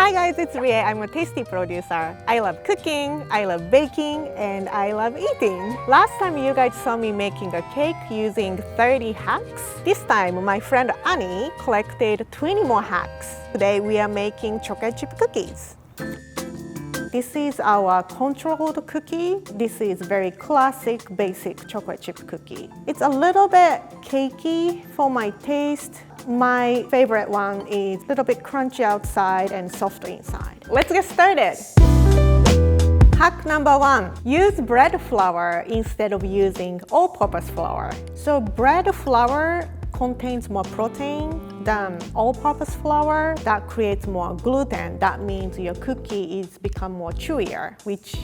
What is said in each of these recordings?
Hi guys, it's Rie. I'm a tasty producer. I love cooking, I love baking, and I love eating. Last time you guys saw me making a cake using 30 hacks. This time my friend Annie collected 20 more hacks. Today we are making chocolate chip cookies. This is our controlled cookie. This is very classic, basic chocolate chip cookie. It's a little bit cakey for my taste. My favorite one is a little bit crunchy outside and soft inside. Let's get started. Hack number 1, use bread flour instead of using all-purpose flour. So bread flour contains more protein than all-purpose flour. That creates more gluten. That means your cookie is become more chewier, which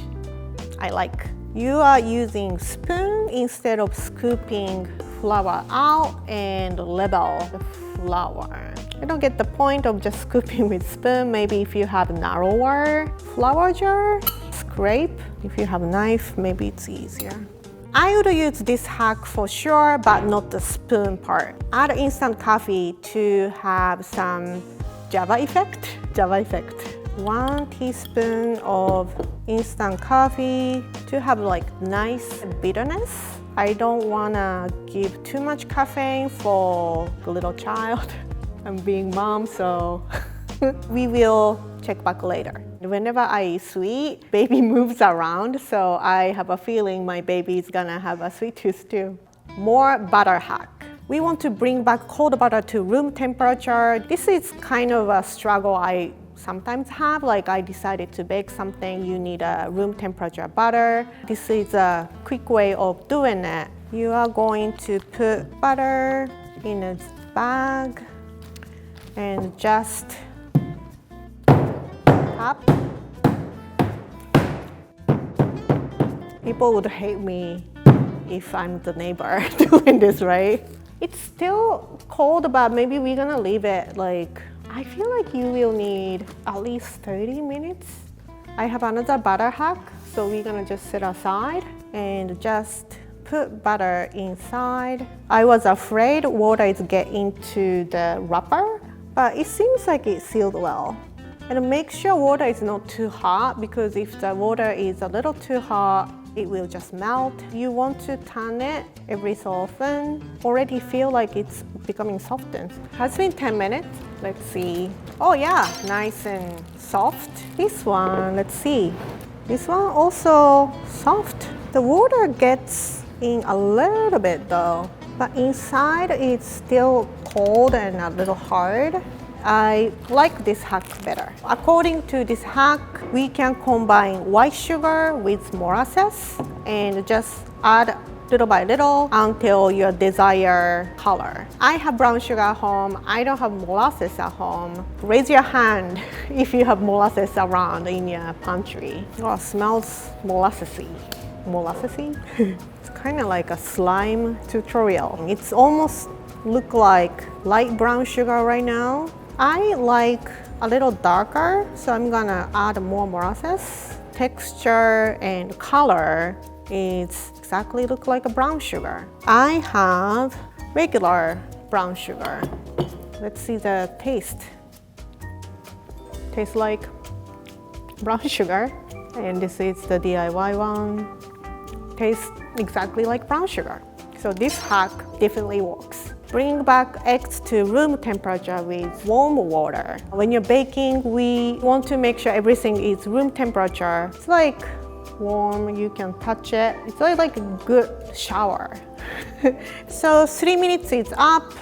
I like. You are using spoon instead of scooping flour out and level the flour. I don't get the point of just scooping with spoon. Maybe if you have narrower flour jar, scrape. If you have a knife, maybe it's easier. I would use this hack for sure, but not the spoon part. Add instant coffee to have some Java effect. 1 teaspoon of instant coffee to have like nice bitterness. I don't wanna give too much caffeine for the little child. I'm being mom, so we will check back later. Whenever I eat sweet, baby moves around, so I have a feeling my baby is gonna have a sweet tooth too. More butter hack. We want to bring back cold butter to room temperature. This is kind of a struggle I sometimes have. Like I decided to bake something, you need a room temperature butter. This is a quick way of doing it. You are going to put butter in a bag and just tap. People would hate me if I'm the neighbor doing this, right? It's still cold, but maybe we're gonna leave it like, I feel like you will need at least 30 minutes. I have another butter hack, so we're gonna just sit aside and just put butter inside. I was afraid water is getting into the wrapper, but it seems like it's sealed well. And make sure water is not too hot, because if the water is a little too hot, it will just melt. You want to turn it every so often. Already feel like it's becoming softened. Has been 10 minutes. Let's see. Oh yeah, nice and soft. This one, let's see. This one also soft. The water gets in a little bit though, but inside it's still cold and a little hard. I like this hack better. According to this hack, we can combine white sugar with molasses and just add little by little until your desired color. I have brown sugar at home. I don't have molasses at home. Raise your hand if you have molasses around in your pantry. Oh, it smells molassesy. Molassesy? It's kind of like a slime tutorial. It's almost look like light brown sugar right now. I like a little darker, so I'm gonna add more molasses. Texture and color is exactly look like a brown sugar. I have regular brown sugar. Let's see the taste. Tastes like brown sugar. And this is the DIY one. Tastes exactly like brown sugar. So this hack definitely works. Bring back eggs to room temperature with warm water. When you're baking, we want to make sure everything is room temperature. It's like warm, you can touch it. It's like a good shower. So 3 minutes is up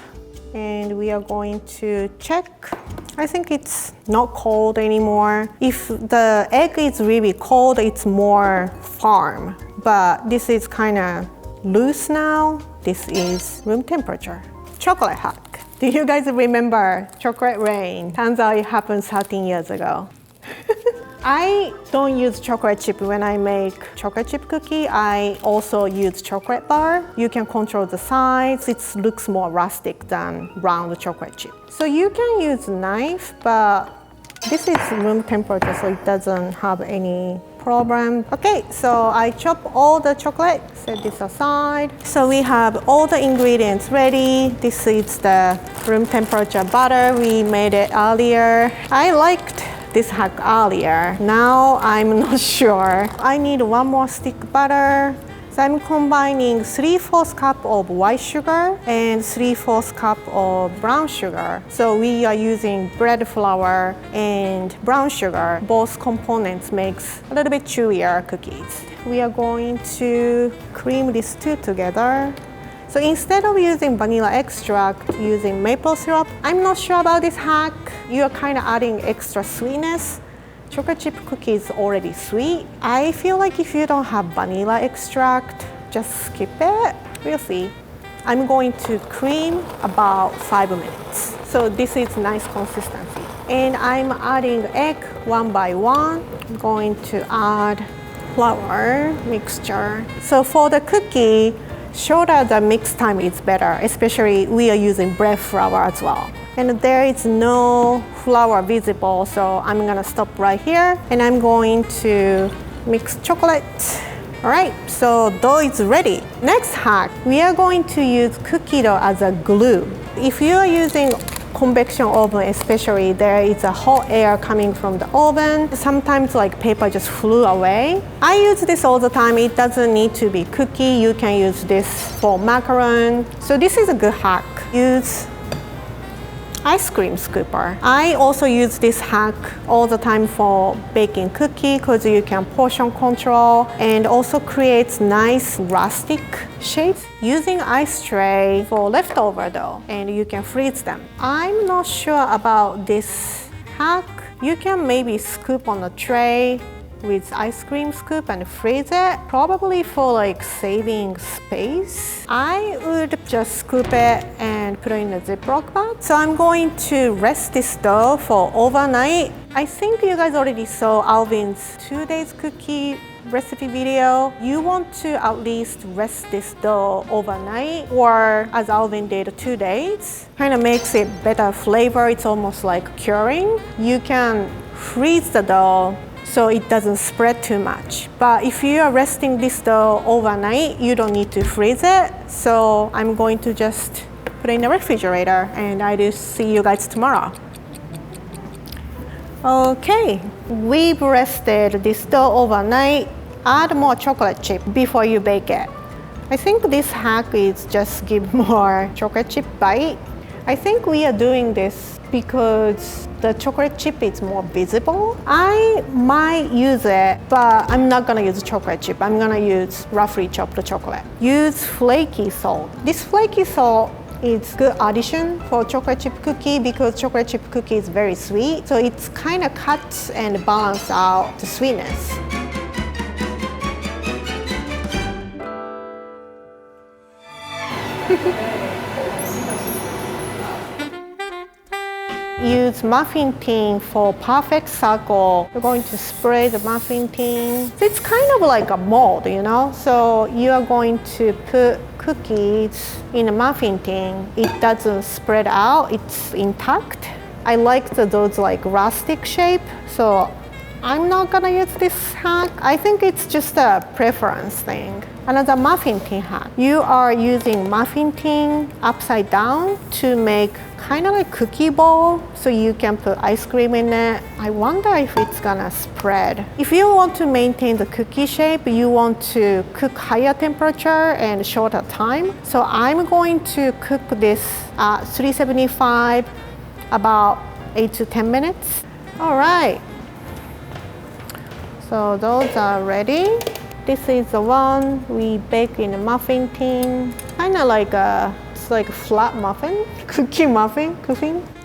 and we are going to check. I think it's not cold anymore. If the egg is really cold, it's more firm. But this is kind of loose now. This is room temperature. Chocolate hack. Do you guys remember chocolate rain? Turns out it happened 13 years ago. I don't use chocolate chip when I make chocolate chip cookie. I also use chocolate bar. You can control the size. It looks more rustic than round chocolate chip. So you can use knife, but this is room temperature, so it doesn't have any problem. Okay, so I chop all the chocolate, set this aside. So we have all the ingredients ready. This is the room temperature butter. We made it earlier. I liked this hack earlier. Now I'm not sure. I need one more stick butter. So I'm combining 3/4 cup of white sugar and 3/4 cup of brown sugar. So we are using bread flour and brown sugar. Both components makes a little bit chewier cookies. We are going to cream these two together. So instead of using vanilla extract, using maple syrup, I'm not sure about this hack. You are kind of adding extra sweetness. Chocolate chip cookie is already sweet. I feel like if you don't have vanilla extract, just skip it. We'll see. I'm going to cream about 5 minutes. So this is nice consistency. And I'm adding egg one by one. I'm going to add flour mixture. So for the cookie, shorter the mix time is better, especially we are using bread flour as well. And there is no flour visible, so I'm gonna stop right here and I'm going to mix chocolate. All right, so dough is ready. Next hack, we are going to use cookie dough as a glue. If you are using convection oven especially, there is a hot air coming from the oven. Sometimes like paper just flew away. I use this all the time. It doesn't need to be cookie. You can use this for macaron. So this is a good hack. Use ice cream scooper. I also use this hack all the time for baking cookie because you can portion control and also creates nice rustic shapes. Using ice tray for leftover dough and you can freeze them. I'm not sure about this hack. You can maybe scoop on a tray with ice cream scoop and freeze it, probably for like saving space. I would just scoop it and put it in a Ziploc bag. So I'm going to rest this dough for overnight. I think you guys already saw Alvin's 2 days cookie recipe video. You want to at least rest this dough overnight, or as Alvin did, 2 days. Kind of makes it better flavor. It's almost like curing. You can freeze the dough so it doesn't spread too much. But if you are resting this dough overnight, you don't need to freeze it. So I'm going to just put it in the refrigerator and I will see you guys tomorrow. Okay, we've rested this dough overnight. Add more chocolate chip before you bake it. I think this hack is just give more chocolate chip bite. I think we are doing this because the chocolate chip is more visible. I might use it, but I'm not gonna use chocolate chip. I'm gonna use roughly chopped chocolate. Use flaky salt. This flaky salt is good addition for chocolate chip cookie because chocolate chip cookie is very sweet. So it's kind of cuts and balance out the sweetness. Use muffin tin for perfect circle. You're going to spray the muffin tin. It's kind of like a mold, you know? So you are going to put cookies in a muffin tin. It doesn't spread out, it's intact. I like those like rustic shape, so I'm not gonna use this hack. I think it's just a preference thing. Another muffin tin hack. You are using muffin tin upside down to make kind of like cookie bowl, so you can put ice cream in it. I wonder if it's gonna spread. If you want to maintain the cookie shape, you want to cook higher temperature and shorter time. So I'm going to cook this at 375 about 8 to 10 minutes. All right. So those are ready. This is the one we bake in a muffin tin. Kind of like it's like a flat muffin, cookie muffin.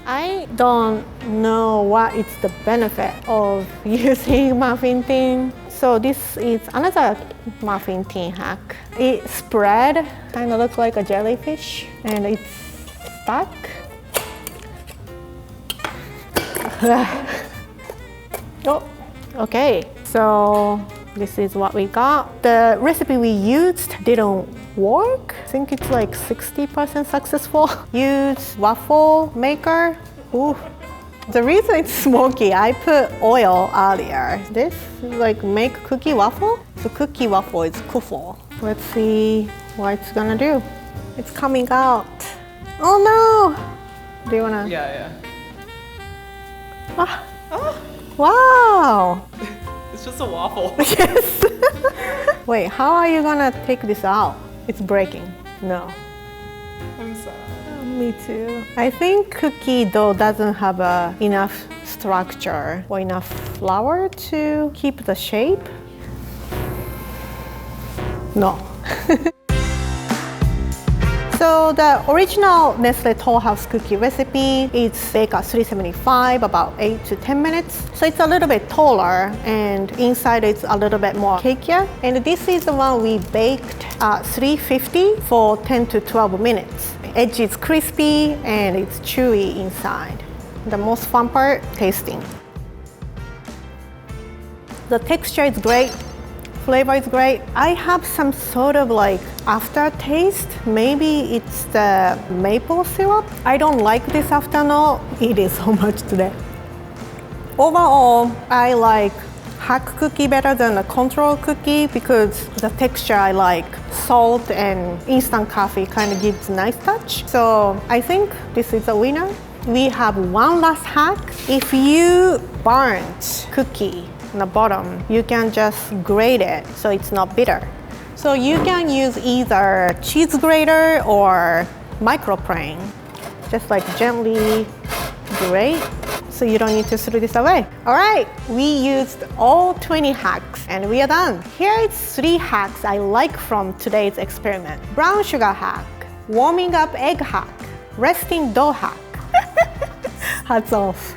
I don't know what is the benefit of using muffin tin. So this is another muffin tin hack. It spread, kind of looks like a jellyfish, and it's stuck. Oh, okay. So this is what we got. The recipe we used didn't work. I think it's like 60% successful. Use waffle maker. Ooh. The reason it's smoky, I put oil earlier. This is like make cookie waffle. So cookie waffle is kuffel. Let's see what it's gonna do. It's coming out. Oh no! Do you wanna? Yeah. Ah. Oh. Wow! It's just a waffle. Yes. Wait, how are you gonna take this out? It's breaking. No. I'm sad. Me too. I think cookie dough doesn't have enough structure or enough flour to keep the shape. No. So the original Nestle Toll House cookie recipe is baked at 375, about 8 to 10 minutes. So it's a little bit taller and inside it's a little bit more cakier. And this is the one we baked at 350 for 10 to 12 minutes. Edge is crispy and it's chewy inside. The most fun part, tasting. The texture is great. Flavor is great. I have some sort of like aftertaste. Maybe it's the maple syrup. I don't like this afternoon. It is so much today. Overall, I like hack cookie better than a control cookie because the texture I like. Salt and instant coffee kind of gives a nice touch. So I think this is a winner. We have one last hack. If you burnt cookie on the bottom, you can just grate it so it's not bitter. So you can use either cheese grater or microplane. Just like gently grate so you don't need to throw this away. All right, we used all 20 hacks and we are done. Here is 3 hacks I like from today's experiment. Brown sugar hack, warming up egg hack, resting dough hack. Hats off.